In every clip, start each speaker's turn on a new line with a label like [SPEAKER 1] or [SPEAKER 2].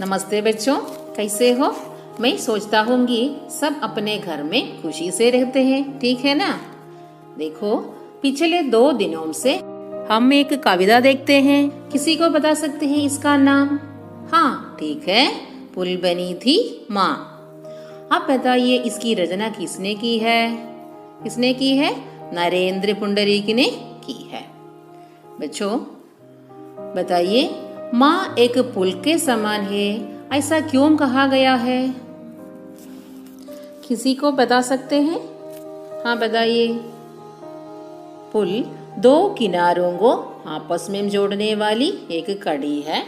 [SPEAKER 1] नमस्ते बच्चों, कैसे हो? मैं सोचता हूँ कि सब अपने घर में खुशी से रहते हैं, ठीक है ना? देखो, पिछले 2 दिनों से हम एक कविता देखते हैं। किसी को बता सकते हैं इसका नाम? हाँ, ठीक है, पुल बनी थी माँ। आप बताइए इसकी रचना किसने की है? किसने की है? नरेंद्र पुंडरीक ने की है। बच्चों, बताइए, माँ एक पुल के समान है, ऐसा क्यों कहा गया है? किसी को बता सकते हैं? हाँ, बताइए। पुल 2 किनारों को आपस में जोड़ने वाली एक कड़ी है।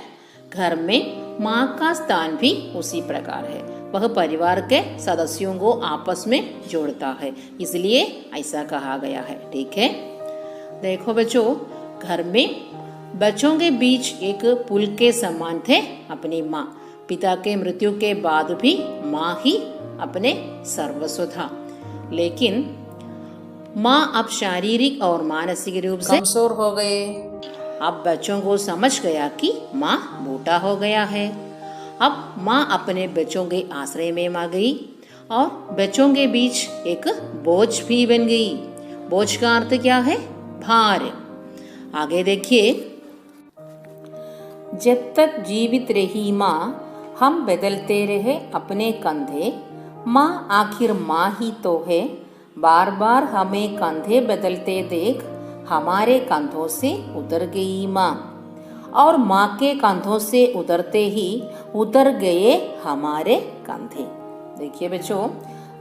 [SPEAKER 1] घर में माँ का स्थान भी उसी प्रकार है। वह परिवार के सदस्यों को आपस में जोड़ता है, इसलिए ऐसा कहा गया है, ठीक है? देखो बच्चों, घर में बच्चों के बीच एक पुल के समान थे अपनी माँ। पिता के मृत्यु के बाद भी माँ ही अपने सर्वस्व था। लेकिन माँ अब शारीरिक और मानसिक रूप से कमजोर हो गए। अब बच्चों को समझ गया कि माँ बूढ़ा हो गया है। अब माँ अपने बच्चों के आश्रय में आ गई और बच्चों के बीच एक बोझ भी बन गई। बोझ का अर्थ क्या है? भार। आगे देखिए, जब तक जीवित रही माँ, हम बदलते रहे अपने कंधे। माँ आखिर माँ ही तो है, बार बार हमें कंधे बदलते देख हमारे कंधों से उतर गई माँ। और माँ के कंधों से उतरते ही उतर गए हमारे कंधे। देखिए बच्चों,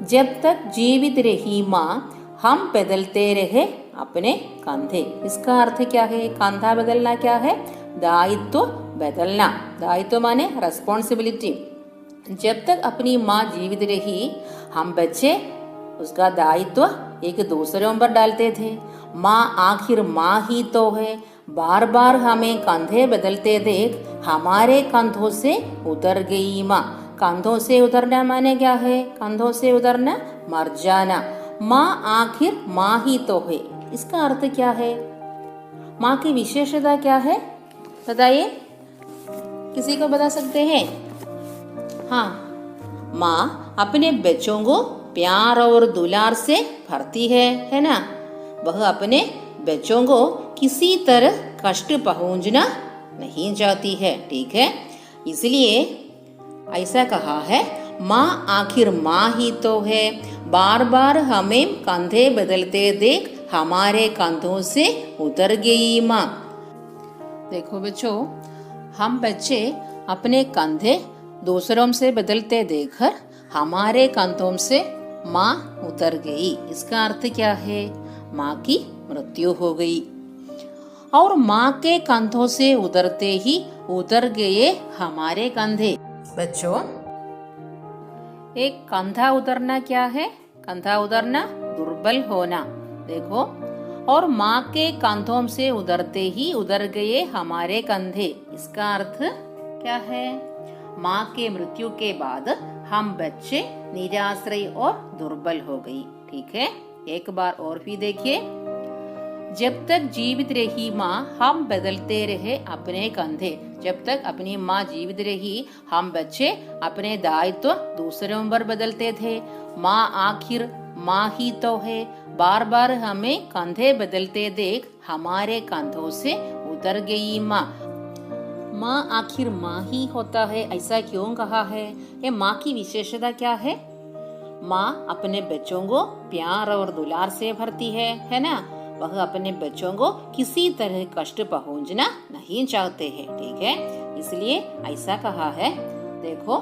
[SPEAKER 1] जब तक जीवित रही माँ, हम बदलते रहे अपने कंधे। इसका अर्थ क्या है? कंधा बदलना क्या है? दायित्व बदलना। दायित्व माने रेस्पॉन्सिबिलिटी। जब तक अपनी माँ जीवित रही, हम बच्चे उसका दायित्व एक दूसरे पर डालते थे। माँ आखिर माँ ही तो है, बार बार हमें कंधे बदलते देख हमारे कंधों से उतर गई माँ। कंधों से उतरना माने क्या है? कंधों से उतरना, मर जाना। माँ आखिर माँ ही तो है, इसका अर्थ क्या है? माँ की विशेषता क्या है? बताइए, किसी को बता सकते हैं? हाँ, माँ अपने बच्चों को प्यार और दुलार से भरती है ना? वह अपने बच्चों को किसी तरह कष्ट पहुंचना नहीं चाहती है, ठीक है? इसलिए ऐसा कहा है, माँ आखिर माँ ही तो है, बार बार हमें कंधे बदलते देख हमारे कंधों से उतर गई माँ। देखो बच्चों, हम बच्चे अपने कंधे दूसरों से बदलते देखकर हमारे कंधों से माँ उतर गई। इसका अर्थ क्या है? माँ की मृत्यु हो गई। और माँ के कंधों से उतरते ही उतर गए हमारे कंधे। बच्चों, एक कंधा उतरना क्या है? कंधा उतरना, दुर्बल होना। देखो, और माँ के कंधों से उतरते ही उतर गए हमारे कंधे। इसका अर्थ क्या है? माँ के मृत्यु के बाद हम बच्चे निराश्रय और दुर्बल हो गई, ठीक है? एक बार और भी देखिए, जब तक जीवित रही माँ, हम बदलते रहे अपने कंधे। जब तक अपनी माँ जीवित रही, हम बच्चे अपने दायित्व दूसरों पर बदलते थे। माँ आखिर माँ ही तो है, बार बार हमें कंधे बदलते देख हमारे कंधों से उतर गई माँ। माँ आखिर माँ ही होता है, ऐसा क्यों कहा है? ये माँ की विशेषता क्या है? माँ अपने बच्चों को प्यार और दुलार से भरती है ना? वह अपने बच्चों को किसी तरह कष्ट पहुंचना नहीं चाहते हैं, ठीक है? इसलिए ऐसा कहा है। देखो,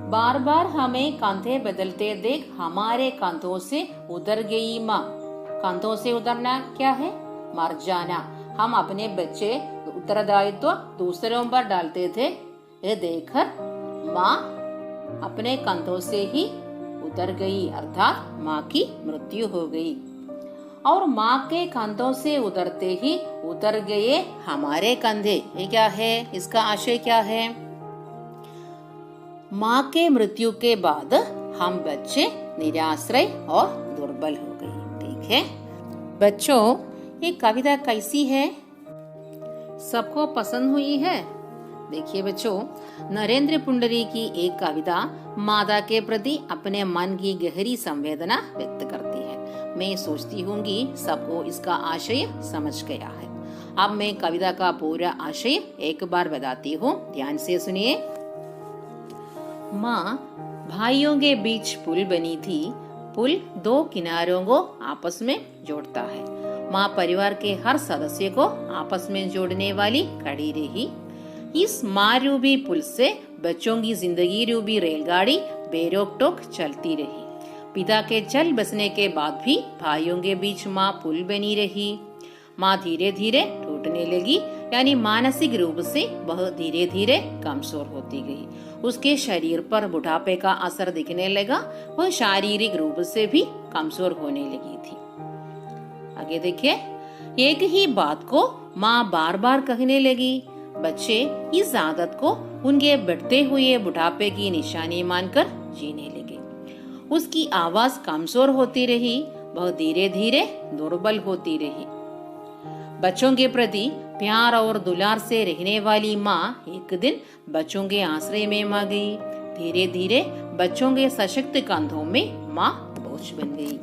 [SPEAKER 1] बार बार हमें कंधे बदलते देख हमारे कंधों से उतर गई माँ। कंधों से उतरना क्या है? मर जाना। हम अपने बच्चे उत्तरदायित्व दूसरों पर डालते थे, ये देखकर माँ अपने कंधों से ही उतर गई, अर्थात माँ की मृत्यु हो गई। और माँ के कंधों से उतरते ही उतर गए हमारे कंधे। ये क्या है? इसका आशय क्या है? माँ के मृत्यु के बाद हम बच्चे निराश्रय और दुर्बल हो गए, ठीक है? बच्चों, ये कविता कैसी है? सबको पसंद हुई है? देखिए बच्चों, नरेंद्र पुंडरी की एक कविता माता के प्रति अपने मन की गहरी संवेदना व्यक्त करती है। मैं सोचती हूँ कि सबको इसका आशय समझ गया है। अब मैं कविता का पूरा आशय एक बार बताती हूँ, ध्यान से सुनिए। माँ भाइयों के बीच पुल बनी थी, पुल दो किनारों को आपस में जोड़ता है। माँ परिवार के हर सदस्य को आपस में जोड़ने वाली कड़ी रही। इस माँ रूपी पुल से बच्चों की जिंदगी रूपी रेलगाड़ी बेरोक टोक चलती रही। पिता के चल बसने के बाद भी भाइयों के बीच माँ पुल बनी रही। माँ धीरे धीरे टूटने लगी, यानी मानसिक रूप से वह धीरे धीरे कमजोर होती गई। उसके शरीर पर बुढ़ापे का असर दिखने लगा, वह शारीरिक रूप से भी कमजोर होने लगी थी। आगे देखिए, एक ही बात को माँ बार बार कहने लगी। बच्चे इस आदत को उनके बढ़ते हुए बुढ़ापे की निशानी मानकर जीने लगे। उसकी आवाज कमजोर होती रही, वह धीरे धीरे दुर्बल होती रही। बच्चों के प्रति प्यार और दुलार से रहने वाली माँ एक दिन बच्चों के आश्रय में आ गई। धीरे धीरे बच्चों के सशक्त कंधों में माँ बोझ बन गई।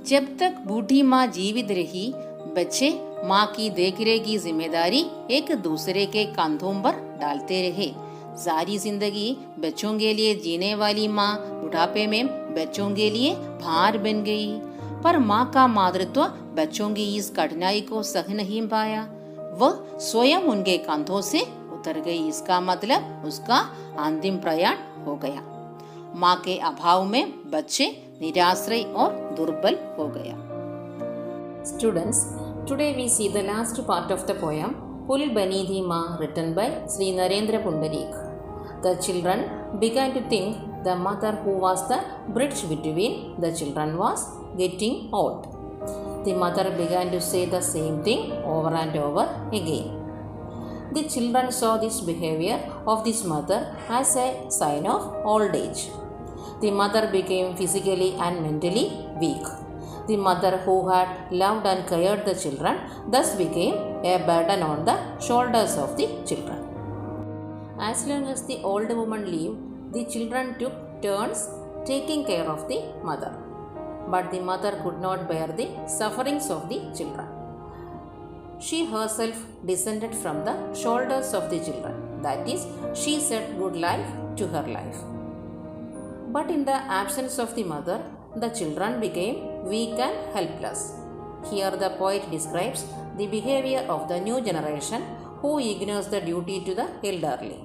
[SPEAKER 1] जब तक बूढ़ी माँ जीवित रही, बच्चे माँ की देखरेख की जिम्मेदारी एक दूसरे के कंधों पर डालते रहे। सारी जिंदगी बच्चों के लिए जीने वाली माँ बुढ़ापे में बच्चों के लिए भार बन गई। पर माँ का मातृत्व बच्चों की इस कठिनाई को सह नहीं पाया, वह स्वयं उनके कंधों से उतर गई। इसका मतलब उसका अंतिम प्रयाण हो गया। माँ के अभाव में बच्चे निराश्रय और दुर्बल हो गया। Students, today we see the last part of the poem Pul Bani Thi Maa, written by Sri Narendra Pundarik. The children began to think the mother who was the bridge between the children was getting old. The mother began to say the same thing over and over again. The children saw this behavior of this mother as a sign of old age. The mother became physically and mentally weak. The mother who had loved and cared the children thus became a burden on the shoulders of the children. As long as the old woman lived, the children took turns taking care of the mother. But the mother could not bear the sufferings of the children. She herself descended from the shoulders of the children. That is, she set good life to her life. But in the absence of the mother, the children became weak and helpless. Here the poet describes the behavior of the new generation who ignores the duty to the elderly.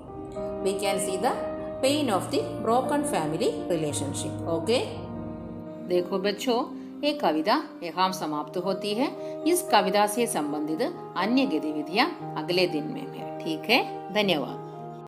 [SPEAKER 1] We can see the pain of the broken family relationship. Okay? देखो बच्चों, ये कविता यहाँ समाप्त होती है। इस कविता से संबंधित अन्य गतिविधियाँ अगले दिन में है। ठीक है, धन्यवाद।